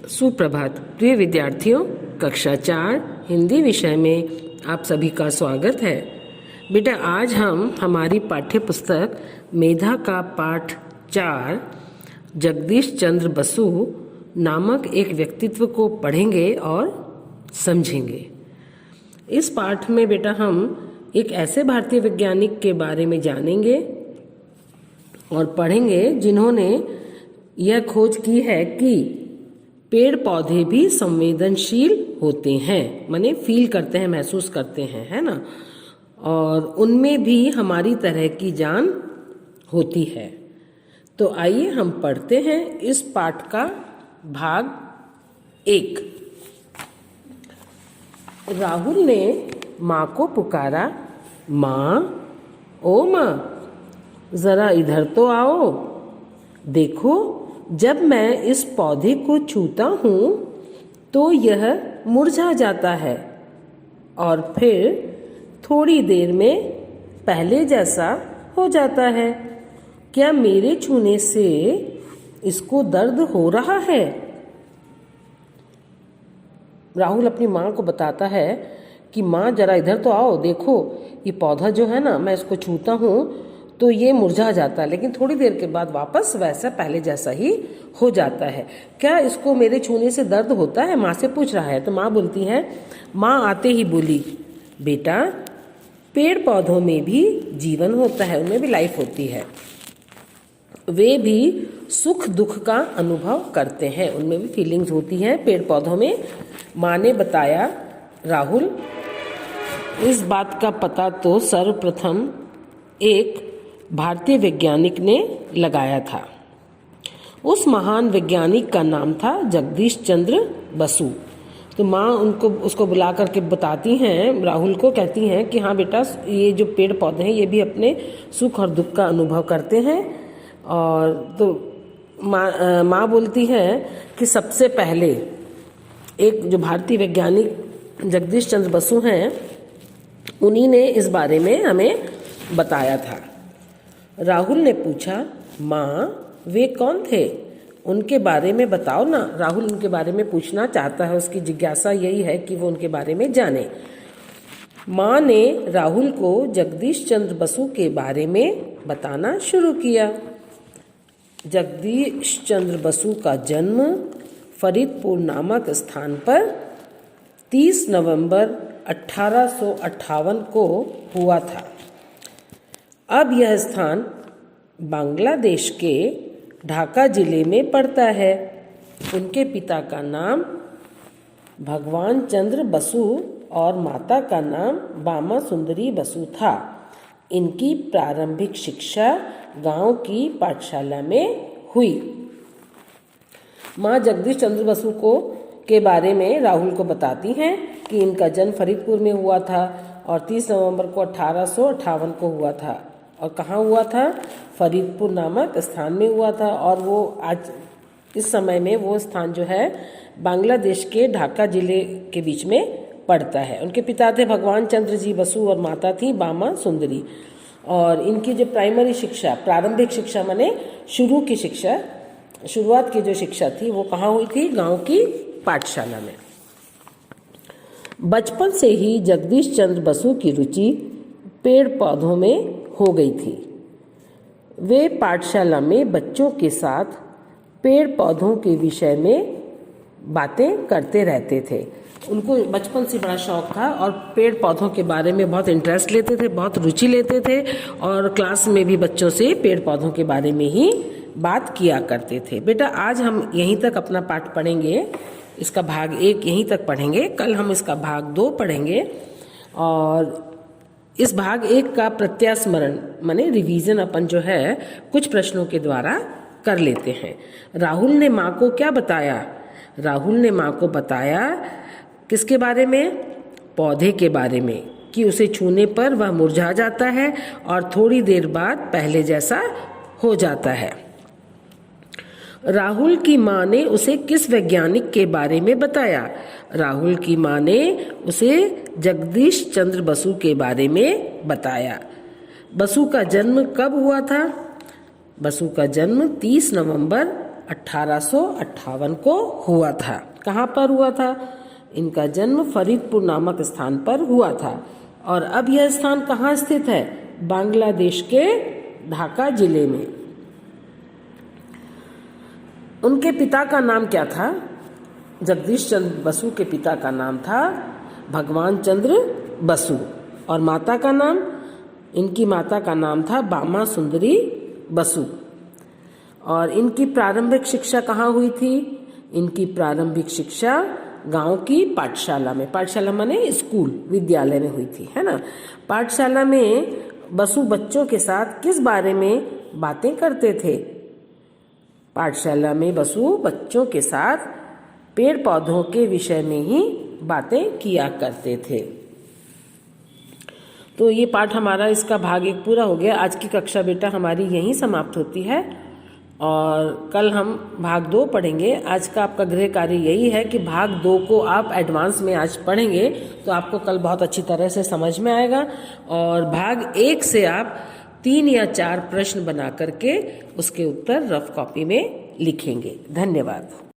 सुप्रभात प्रिय विद्यार्थियों, कक्षा 4 हिंदी विषय में आप सभी का स्वागत है। बेटा, आज हम हमारी पाठ्य पुस्तक मेधा का पाठ 4 जगदीश चंद्र बसु नामक एक व्यक्तित्व को पढ़ेंगे और समझेंगे। इस पाठ में बेटा हम एक ऐसे भारतीय वैज्ञानिक के बारे में जानेंगे और पढ़ेंगे जिन्होंने यह खोज की है कि पेड़ पौधे भी संवेदनशील होते हैं, माने फील करते हैं, महसूस करते हैं, है ना, और उनमें भी हमारी तरह की जान होती है। तो आइए हम पढ़ते हैं इस पाठ का भाग 1। राहुल ने माँ को पुकारा, माँ, ओ माँ, जरा इधर तो आओ। देखो, जब मैं इस पौधे को छूता हूँ तो यह मुरझा जाता है और फिर थोड़ी देर में पहले जैसा हो जाता है। क्या मेरे छूने से इसको दर्द हो रहा है? राहुल अपनी माँ को बताता है कि माँ, जरा इधर तो आओ, देखो ये पौधा जो है ना, मैं इसको छूता हूँ तो ये मुरझा जाता है, लेकिन थोड़ी देर के बाद वापस वैसा पहले जैसा ही हो जाता है। क्या इसको मेरे छूने से दर्द होता है? माँ से पूछ रहा है। तो माँ बोलती है, माँ आते ही बोली, बेटा, पेड़ पौधों में भी जीवन होता है, उनमें भी लाइफ होती है, वे भी सुख दुख का अनुभव करते हैं, उनमें भी फीलिंग्स होती हैं पेड़ पौधों में। माँ ने बताया, राहुल, इस बात का पता तो सर्वप्रथम एक भारतीय वैज्ञानिक ने लगाया था। उस महान वैज्ञानिक का नाम था जगदीश चंद्र बसु। तो माँ उसको बुला करके बताती हैं, राहुल को कहती हैं कि हाँ बेटा, ये जो पेड़ पौधे हैं ये भी अपने सुख और दुख का अनुभव करते हैं। और तो माँ बोलती है कि सबसे पहले एक जो भारतीय वैज्ञानिक जगदीश चंद्र बसु हैं, उन्हीं ने इस बारे में हमें बताया था। राहुल ने पूछा, माँ, वे कौन थे? उनके बारे में बताओ ना। राहुल उनके बारे में पूछना चाहता है, उसकी जिज्ञासा यही है कि वो उनके बारे में जाने। माँ ने राहुल को जगदीश चंद्र बसु के बारे में बताना शुरू किया। जगदीश चंद्र बसु का जन्म फरीदपुर नामक स्थान पर 30 नवंबर 1858 को हुआ था। अब यह स्थान बांग्लादेश के ढाका जिले में पड़ता है। उनके पिता का नाम भगवान चंद्र बसु और माता का नाम बामा सुंदरी बसु था। इनकी प्रारंभिक शिक्षा गांव की पाठशाला में हुई। माँ जगदीश चंद्र बसु के बारे में राहुल को बताती हैं कि इनका जन्म फरीदपुर में हुआ था और 30 नवंबर को 1858 को हुआ था। और कहाँ हुआ था? फरीदपुर नामक स्थान में हुआ था। और वो आज इस समय में वो स्थान जो है बांग्लादेश के ढाका जिले के बीच में पड़ता है। उनके पिता थे भगवान चंद्र जी बसु और माता थी बामा सुंदरी। और इनकी जो प्राइमरी शिक्षा, प्रारंभिक शिक्षा माने शुरुआत की जो शिक्षा थी वो कहाँ हुई थी? गांव की पाठशाला में। बचपन से ही जगदीश चंद्र बसु की रुचि पेड़ पौधों में हो गई थी। वे पाठशाला में बच्चों के साथ पेड़ पौधों के विषय में बातें करते रहते थे। उनको बचपन से बड़ा शौक था और पेड़ पौधों के बारे में बहुत इंटरेस्ट लेते थे, बहुत रुचि लेते थे। और क्लास में भी बच्चों से पेड़ पौधों के बारे में ही बात किया करते थे। बेटा, आज हम यहीं तक अपना पाठ पढ़ेंगे। इसका भाग 1 यहीं तक पढ़ेंगे। कल हम इसका भाग 2 पढ़ेंगे। और इस भाग 1 का प्रत्यास्मरण माने रिवीजन अपन जो है कुछ प्रश्नों के द्वारा कर लेते हैं। राहुल ने माँ को क्या बताया? राहुल ने माँ को बताया किसके बारे में? पौधे के बारे में, कि उसे छूने पर वह मुरझा जाता है और थोड़ी देर बाद पहले जैसा हो जाता है। राहुल की माँ ने उसे किस वैज्ञानिक के बारे में बताया? राहुल की माँ ने उसे जगदीश चंद्र बसु के बारे में बताया। बसु का जन्म कब हुआ था? बसु का जन्म 30 नवंबर 1858 को हुआ था। कहाँ पर हुआ था? इनका जन्म फरीदपुर नामक स्थान पर हुआ था। और अब यह स्थान कहाँ स्थित है? बांग्लादेश के ढाका जिले में। उनके पिता का नाम क्या था? जगदीश चंद्र बसु के पिता का नाम था भगवान चंद्र बसु। और माता का नाम? इनकी माता का नाम था बामा सुंदरी बसु। और इनकी प्रारंभिक शिक्षा कहाँ हुई थी? इनकी प्रारंभिक शिक्षा गांव की पाठशाला में, पाठशाला माने स्कूल, विद्यालय में हुई थी, है ना। पाठशाला में बसु बच्चों के साथ किस बारे में बातें करते थे? पाठशाला में बसु बच्चों के साथ पेड़ पौधों के विषय में ही बातें किया करते थे। तो ये पाठ हमारा, इसका भाग 1 पूरा हो गया। आज की कक्षा बेटा हमारी यहीं समाप्त होती है और कल हम भाग 2 पढ़ेंगे। आज का आपका गृह कार्य यही है कि भाग 2 को आप एडवांस में आज पढ़ेंगे तो आपको कल बहुत अच्छी तरह से समझ में आएगा। और भाग 1 से आप 3 या 4 प्रश्न बना करके उसके उत्तर रफ कॉपी में लिखेंगे। धन्यवाद।